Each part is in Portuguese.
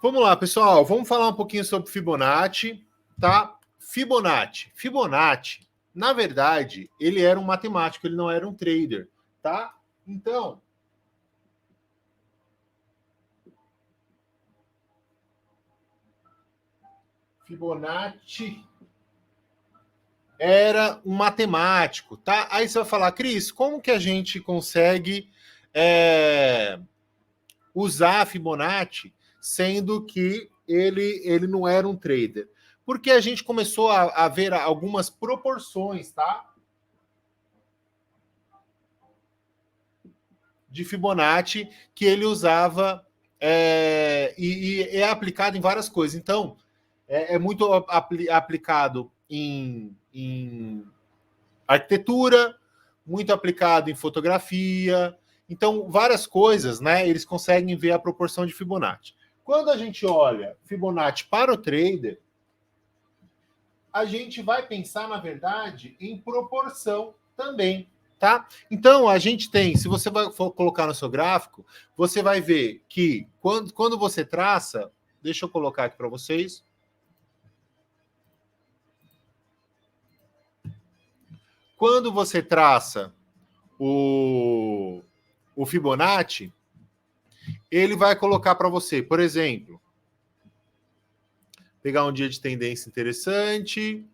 Vamos lá, pessoal. Vamos falar um pouquinho sobre Fibonacci, tá? Fibonacci, na verdade, ele era um matemático, ele não era um trader, tá? Então, Fibonacci era um matemático, tá? Aí você vai falar, Cris, como que a gente consegue usar a Fibonacci, sendo que ele não era um trader? Porque a gente começou a ver algumas proporções, tá? De Fibonacci que ele usava e é aplicado em várias coisas. Então, é muito aplicado em arquitetura, muito aplicado em fotografia. Então, várias coisas, né? Eles conseguem ver a proporção de Fibonacci. Quando a gente olha Fibonacci para o trader, a gente vai pensar, na verdade, em proporção também, tá? Então, a gente tem, se você for colocar no seu gráfico, você vai ver que quando você traça, deixa eu colocar aqui para vocês. Quando você traça o Fibonacci, ele vai colocar para você, por exemplo, pegar um dia de tendência interessante,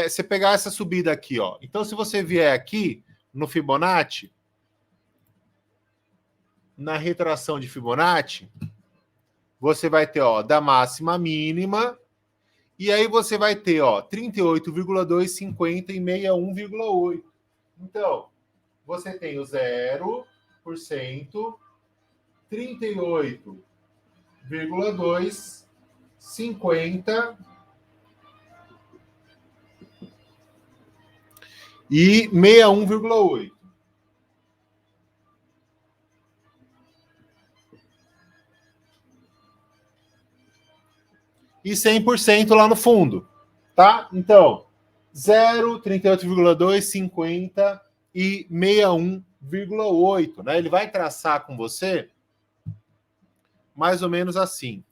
você pegar essa subida aqui, ó. Então, se você vier aqui no Fibonacci, na retração de Fibonacci, você vai ter, ó, da máxima à mínima, e aí você vai ter, ó, 38,2, 50 e 61,8. Então, você tem o 0%, 38,2, 50 e 61,8. E 100% lá no fundo, tá? Então, 0, 38,2, 50 e 61,8, né? Ele vai traçar com você mais ou menos assim.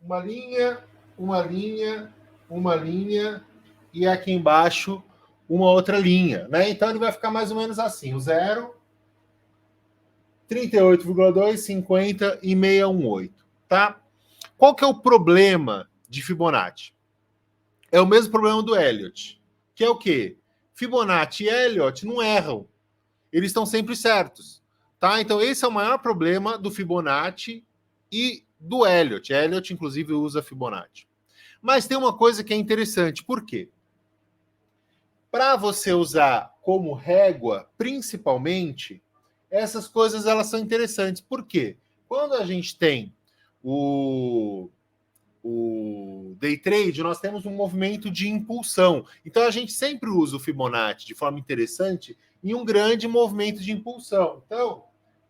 Uma linha, uma linha, uma linha e aqui embaixo uma outra linha, né? Então ele vai ficar mais ou menos assim, o 0, 38,2, 50 e 618, tá? Qual que é o problema de Fibonacci? É o mesmo problema do Elliott, que é o quê? Fibonacci e Elliott não erram. Eles estão sempre certos, tá? Então esse é o maior problema do Fibonacci e do Elliott. Elliott, inclusive, usa Fibonacci. Mas tem uma coisa que é interessante. Por quê? Para você usar como régua, principalmente, essas coisas elas são interessantes. Por quê? Quando a gente tem o day trade, nós temos um movimento de impulsão. Então a gente sempre usa o Fibonacci de forma interessante em um grande movimento de impulsão. Então,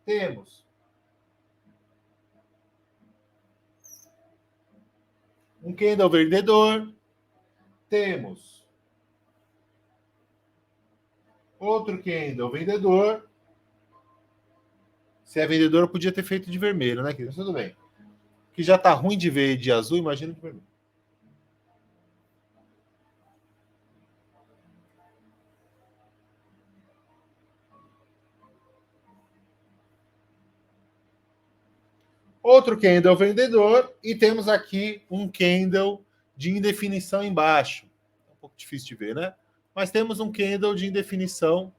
temos um candle vendedor, temos outro candle vendedor. Se é vendedor, eu podia ter feito de vermelho, né, querido? Tudo bem. Que já tá ruim de ver de azul, imagina de vermelho. Outro candle vendedor e temos aqui um candle de indefinição embaixo. É um pouco difícil de ver, né? Mas temos um candle de indefinição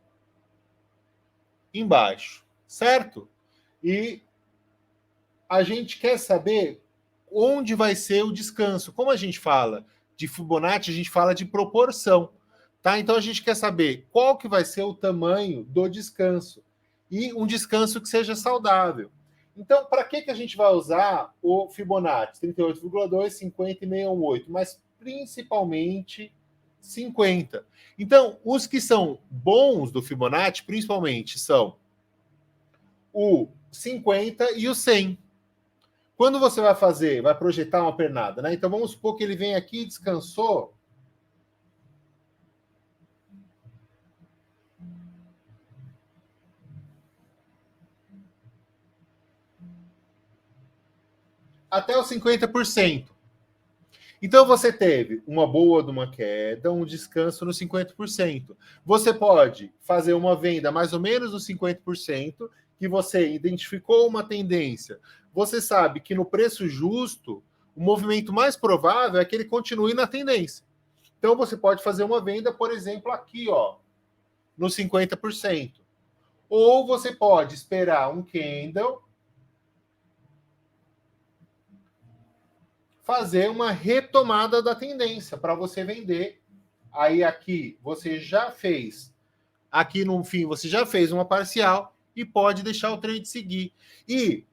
embaixo, certo? E a gente quer saber onde vai ser o descanso. Como a gente fala de Fibonacci, a gente fala de proporção, tá? Então a gente quer saber qual que vai ser o tamanho do descanso e um descanso que seja saudável. Então, para que a gente vai usar o Fibonacci? 38,2, 50 e 618, mas principalmente 50. Então, os que são bons do Fibonacci, principalmente, são o 50 e o 100. Quando você vai fazer, vai projetar uma pernada, né? Então vamos supor que ele vem aqui, descansou. até os 50%. Então você teve uma boa de uma queda, um descanso no 50%. Você pode fazer uma venda mais ou menos no 50%, que você identificou uma tendência. Você sabe que no preço justo, o movimento mais provável é que ele continue na tendência. Então você pode fazer uma venda, por exemplo, aqui, ó, no 50%. Ou você pode esperar um candle, fazer uma retomada da tendência para você vender. Aí aqui você já fez, aqui no fim você já fez uma parcial e pode deixar o trade seguir. E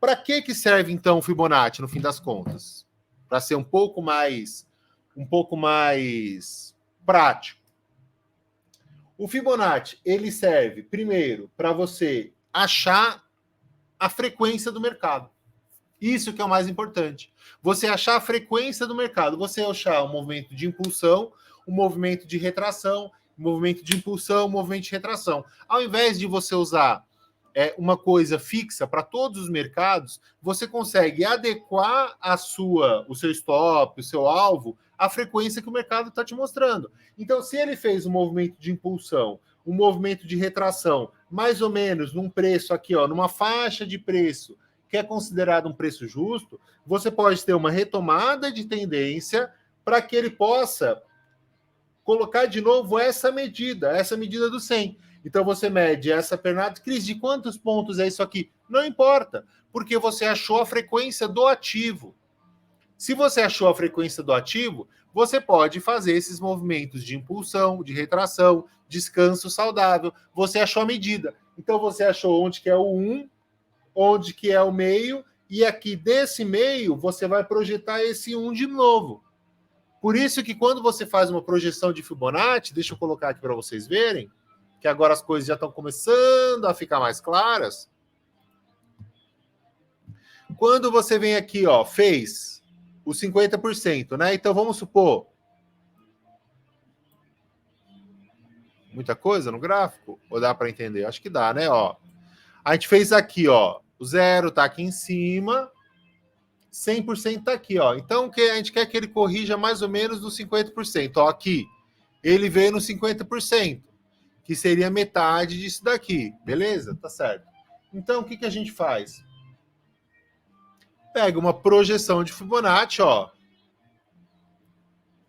para que serve então o Fibonacci no fim das contas? Para ser um pouco mais prático. O Fibonacci, ele serve primeiro para você achar a frequência do mercado. Isso que é o mais importante. Você achar a frequência do mercado. Você achar um movimento de impulsão, um movimento de retração, um movimento de impulsão, um movimento de retração. Ao invés de você usar uma coisa fixa para todos os mercados, você consegue adequar o seu stop, o seu alvo, à frequência que o mercado está te mostrando. Então, se ele fez um movimento de impulsão, um movimento de retração, mais ou menos num preço aqui, ó, numa faixa de preço que é considerado um preço justo, você pode ter uma retomada de tendência para que ele possa colocar de novo essa medida do 100. Então você mede essa pernada. Cris, de quantos pontos é isso aqui? Não importa, porque você achou a frequência do ativo. Se você achou a frequência do ativo, você pode fazer esses movimentos de impulsão, de retração, descanso saudável. Você achou a medida. Então você achou onde que é o 1, onde que é o meio, e aqui desse meio você vai projetar esse 1 de novo. Por isso que quando você faz uma projeção de Fibonacci, deixa eu colocar aqui para vocês verem, que agora as coisas já estão começando a ficar mais claras. Quando você vem aqui, ó, fez os 50%, né? Então vamos supor, muita coisa no gráfico? Ou dá para entender? Acho que dá, né? Ó, a gente fez aqui, ó, o 0 está aqui em cima, 100% está aqui, ó. Então a gente quer que ele corrija mais ou menos nos 50%. Ó, aqui, ele veio no 50%, que seria metade disso daqui. Beleza? Tá certo. Então o que a gente faz? Pega uma projeção de Fibonacci, ó.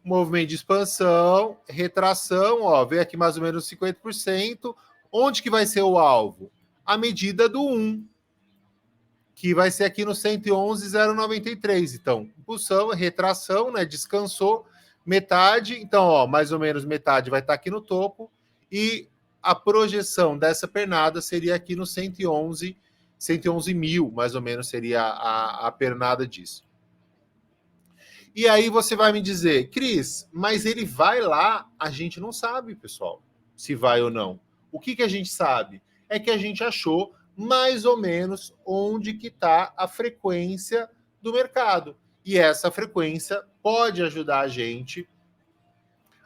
Movimento de expansão, retração, ó, veio aqui mais ou menos 50%. Onde que vai ser o alvo? A medida do 1, que vai ser aqui no 111,093. Então, impulsão, retração, né? Descansou, metade. Então, ó, mais ou menos metade vai estar aqui no topo. E a projeção dessa pernada seria aqui no 111 mil, mais ou menos, seria a pernada disso. E aí você vai me dizer, Cris, mas ele vai lá? A gente não sabe, pessoal, se vai ou não. O que a gente sabe? É que a gente achou mais ou menos onde que está a frequência do mercado. E essa frequência pode ajudar a gente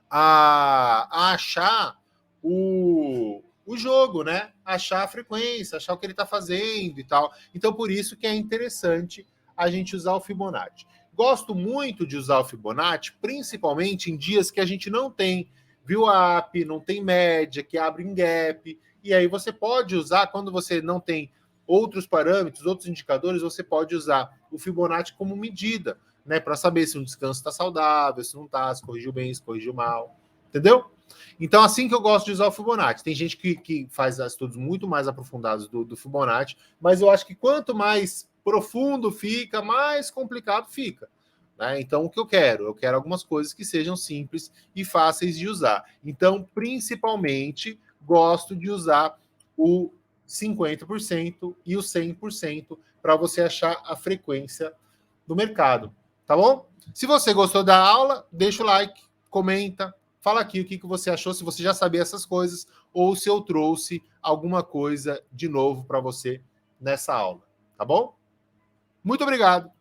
a achar o jogo, né? Achar a frequência, achar o que ele está fazendo e tal. Então, por isso que é interessante a gente usar o Fibonacci. Gosto muito de usar o Fibonacci, principalmente em dias que a gente não tem VWAP, não tem média, que abre em gap. E aí você pode usar, quando você não tem outros parâmetros, outros indicadores, você pode usar o Fibonacci como medida, né? Para saber se um descanso está saudável, se não está, se corrigiu bem, se corrigiu mal. Entendeu? Então, assim que eu gosto de usar o Fibonacci. Tem gente que faz estudos muito mais aprofundados do Fibonacci, mas eu acho que quanto mais profundo fica, mais complicado fica. Né? Então, o que eu quero? Eu quero algumas coisas que sejam simples e fáceis de usar. Então, principalmente, gosto de usar o 50% e o 100% para você achar a frequência do mercado. Tá bom? Se você gostou da aula, deixa o like, comenta, fala aqui o que você achou, se você já sabia essas coisas ou se eu trouxe alguma coisa de novo para você nessa aula. Tá bom? Muito obrigado.